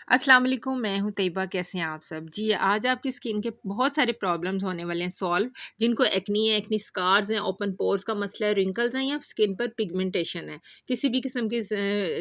अस्सलाम वालेकुम, मैं हूँ तैयबा। कैसे हैं आप सब? जी, आज आपकी स्किन के बहुत सारे प्रॉब्लम्स होने वाले हैं सॉल्व, जिनको एक्नी है, एक्नी स्कार्स हैं, ओपन पोर्स का मसला है, रिंकल्स हैं या स्किन पर पिगमेंटेशन है। किसी भी किस्म की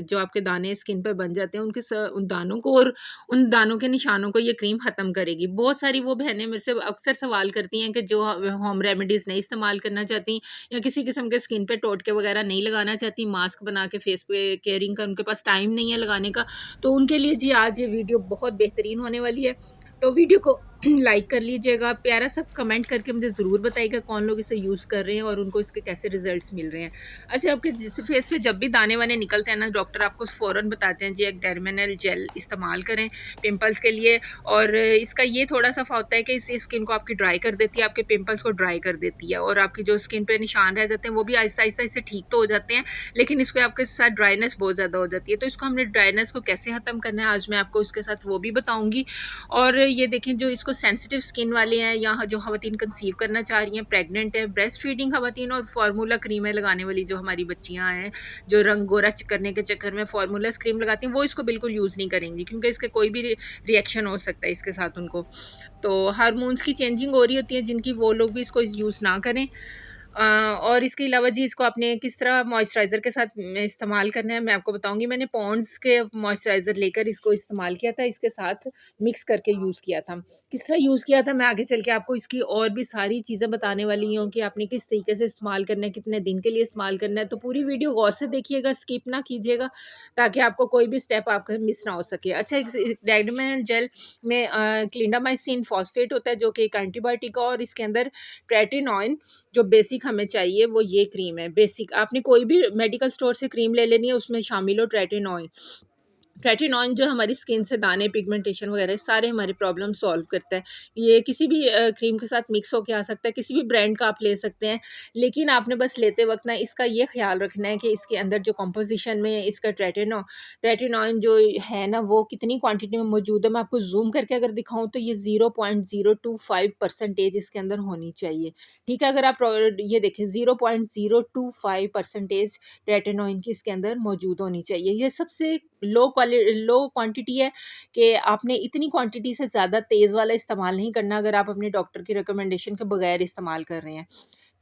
जो आपके दाने स्किन पर बन जाते हैं, उन दानों को और उन दानों के निशानों को ये क्रीम ख़त्म करेगी। बहुत सारी वो बहनें मेरे से अक्सर सवाल करती हैं कि जो होम रेमेडीज़ नहीं इस्तेमाल करना चाहती या किसी किस्म के स्किन पे टोटके वगैरह नहीं लगाना चाहती, मास्क बना के फेस पे केयरिंग का उनके पास टाइम नहीं है लगाने का, तो उनके लिए जी आज ये वीडियो बहुत बेहतरीन होने वाली है। तो वीडियो को लाइक कर लीजिएगा, प्यारा सा कमेंट करके मुझे ज़रूर बताइएगा कौन लोग इसे यूज़ कर रहे हैं और उनको इसके कैसे रिजल्ट्स मिल रहे हैं। अच्छा, आपके फेस पे जब भी दाने वाने निकलते हैं ना, डॉक्टर आपको फ़ौरन बताते हैं जी एक डर्मेनल जेल इस्तेमाल करें पिंपल्स के लिए। और इसका ये थोड़ा सा होता है कि इससे स्किन को आपकी ड्राई कर देती है, आपके पिंपल्स को ड्राई कर देती है और आपकी जो स्किन पे निशान रह जाते हैं वो भी आहिस्ता आहिस्ता इससे ठीक तो हो जाते हैं, लेकिन इसको आपके साथ ड्राइनेस बहुत ज़्यादा हो जाती है। तो इसको हमने ड्राइनेस को कैसे ख़त्म करना है, आज मैं आपको इसके साथ वो भी बताऊँगी। और ये देखें, जो इसको सेंसिटिव स्किन वाले हैं या जो ख़वातीन कंसीव करना चाह रही हैं, प्रेग्नेंट है, ब्रेस्ट फीडिंग ख़वातीन और फार्मूला क्रीमें लगाने वाली जो हमारी बच्चियाँ हैं, जो रंग गोरा करने के चक्कर में फार्मूला क्रीम लगाती हैं, वो इसको बिल्कुल यूज़ नहीं करेंगी, क्योंकि इसके कोई भी रिएक्शन हो सकता है इसके साथ उनको। तो हार्मोन्स की चेंजिंग हो रही होती है जिनकी, वो लोग भी इसको यूज़ ना करें। और इसके अलावा जी इसको आपने किस तरह मॉइस्चराइज़र के साथ इस्तेमाल करना है मैं आपको बताऊँगी। मैंने पॉन्ड्स के मॉइस्चराइज़र लेकर इसको इस्तेमाल किया था, इसके साथ मिक्स करके यूज़ किया था। किस तरह यूज़ किया था मैं आगे चल के आपको इसकी और भी सारी चीज़ें बताने वाली हूँ कि आपने किस तरीके से इस्तेमाल करना है, कितने दिन के लिए इस्तेमाल करना है। तो पूरी वीडियो गौर से देखिएगा, स्किप ना कीजिएगा, ताकि आपको कोई भी स्टेप आपका मिस ना हो सके। अच्छा, इस डेडमैन जेल में क्लिंडामाइसिन फॉस्फेट होता है जो कि एक एंटीबायोटिक है, और इसके अंदर ट्रेटिनॉइन जो बेसिक हमें चाहिए वो ये क्रीम है। बेसिक आपने कोई भी मेडिकल स्टोर से क्रीम ले लेनी है, उसमें शामिल हो ट्रेटिनॉइन। ट्रेटिनॉइन जो हमारी स्किन से दाने, पिगमेंटेशन वगैरह सारे हमारे प्रॉब्लम सॉल्व करता है। ये किसी भी क्रीम के साथ मिक्स होके आ सकता है, किसी भी ब्रांड का आप ले सकते हैं, लेकिन आपने बस लेते वक्त ना इसका ये ख्याल रखना है कि इसके अंदर जो कंपोजिशन में इसका ट्रेटिनॉइन जो है ना, वो कितनी क्वांटिटी में मौजूद है। मैं आपको जूम करके अगर दिखाऊं तो ये 0.025% इसके अंदर होनी चाहिए। ठीक है, अगर आप ये देखें 0.025% रेटिनॉइन की इसके अंदर मौजूद होनी चाहिए। ये सबसे लो क्वांटिटी है कि आपने इतनी क्वांटिटी से ज़्यादा तेज़ वाला इस्तेमाल नहीं करना अगर आप अपने डॉक्टर की रिकमेंडेशन के बगैर इस्तेमाल कर रहे हैं।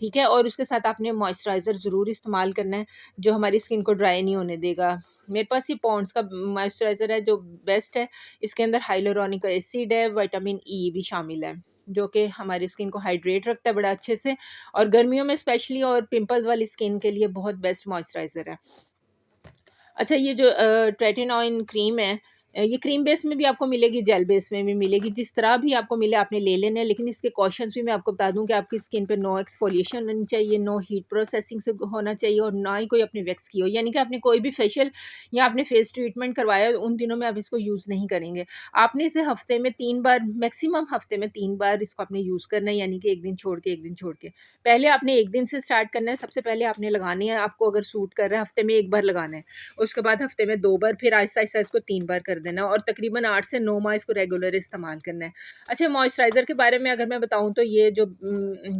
ठीक है, और उसके साथ आपने मॉइस्चराइज़र ज़रूर इस्तेमाल करना है जो हमारी स्किन को ड्राई नहीं होने देगा। मेरे पास ये पॉन्ड्स का मॉइस्चराइज़र है जो बेस्ट है। इसके अंदर हाइलुरोनिक एसिड है, विटामिन ई भी शामिल है, जो कि हमारी स्किन को हाइड्रेट रखता है बड़ा अच्छे से, और गर्मियों में स्पेशली और पिंपल्स वाली स्किन के लिए बहुत बेस्ट मॉइस्चराइज़र है। अच्छा, ये जो ट्रेटिनॉइन क्रीम है, ये क्रीम बेस में भी आपको मिलेगी, जेल बेस में भी मिलेगी, जिस तरह भी आपको मिले आपने ले लेना है। लेकिन इसके कॉशंस भी मैं आपको बता दूं कि आपकी स्किन पे नो एक्सफोलिएशन होनी चाहिए, नो हीट प्रोसेसिंग से होना चाहिए, और ना ही कोई अपने वैक्स की हो। यानी कि आपने कोई भी फेशियल या आपने फेस ट्रीटमेंट करवाया उन दिनों में आप इसको यूज़ नहीं करेंगे। आपने इसे हफ्ते में 3 बार, मैक्सिमम हफ्ते में 3 बार इसको आपने यूज़ करना है, यानी कि एक दिन छोड़ के एक दिन छोड़ के। पहले आपने एक दिन से स्टार्ट करना है, सबसे पहले आपने लगानी है, आपको अगर सूट कर रहा है हफ्ते में 1 बार लगाना है, उसके बाद हफ्ते में 2 बार, फिर आहिस्ता-आहिस्ता इसको 3 बार कर देना, और तकरीबन 8 से 9 माह इसको रेगुलर इस्तेमाल करना है। अच्छा, मॉइस्चराइज़र के बारे में अगर मैं बताऊँ तो ये जो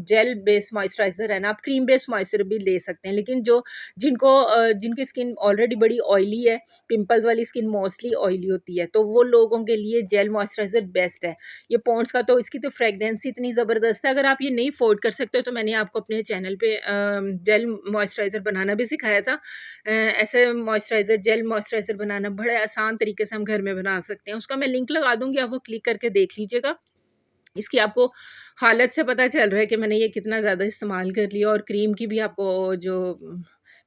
जेल बेस्ड मॉइस्चराइज़र है ना, आप क्रीम बेस्ड मॉइस्चर भी ले सकते हैं, लेकिन जिनकी स्किन ऑलरेडी बड़ी ऑयली है, पिंपल्स वाली स्किन मोस्टली ऑयली होती है, तो वो लोगों के लिए जेल मॉइस्चराइज़र बेस्ट है। ये पॉन्ड्स का, तो इसकी तो फ्रेगनेंस इतनी ज़बरदस्त है। अगर आप ये नहीं अफोर्ड कर सकते हो तो मैंने आपको अपने चैनल पे जेल मॉइस्चराइज़र बनाना भी सिखाया था। ऐसे जेल मॉइस्चराइज़र बनाना बड़े आसान तरीके से हम घर में बना सकते हैं। उसका मैं लिंक लगा दूँगी, आप वो क्लिक करके देख लीजिएगा। इसकी आपको हालत से पता चल रहा है कि मैंने ये कितना ज़्यादा इस्तेमाल कर लिया, और क्रीम की भी आपको जो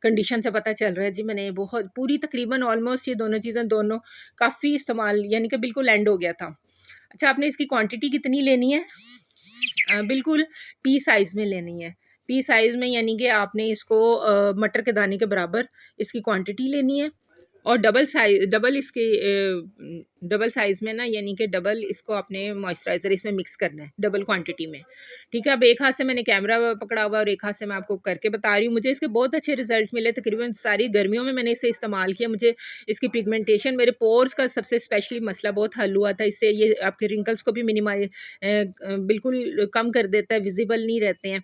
कंडीशन से पता चल रहा है जी, मैंने बहुत पूरी तकरीबन ऑलमोस्ट ये दोनों चीज़ें दोनों काफ़ी इस्तेमाल, यानी कि बिल्कुल एंड हो गया था। अच्छा, आपने इसकी क्वांटिटी कितनी लेनी है? बिल्कुल पी साइज़ में लेनी है। पी साइज़ में यानी कि आपने इसको मटर के दाने के बराबर इसकी क्वांटिटी लेनी है, और डबल साइज़ में ना, यानी कि डबल इसको आपने मॉइस्चराइज़र इसमें मिक्स करना है डबल क्वांटिटी में। ठीक है, अब एक हाथ से मैंने कैमरा पकड़ा हुआ और एक हाथ से मैं आपको करके बता रही हूँ। मुझे इसके बहुत अच्छे रिजल्ट मिले, तकरीबन सारी गर्मियों में मैंने इसे इस्तेमाल किया। मुझे इसकी पिगमेंटेशन, मेरे पोर्स का सबसे स्पेशली मसला बहुत हल हुआ था इससे। ये आपके रिंकल्स को भी बिल्कुल कम कर देता है, विजिबल नहीं रहते हैं।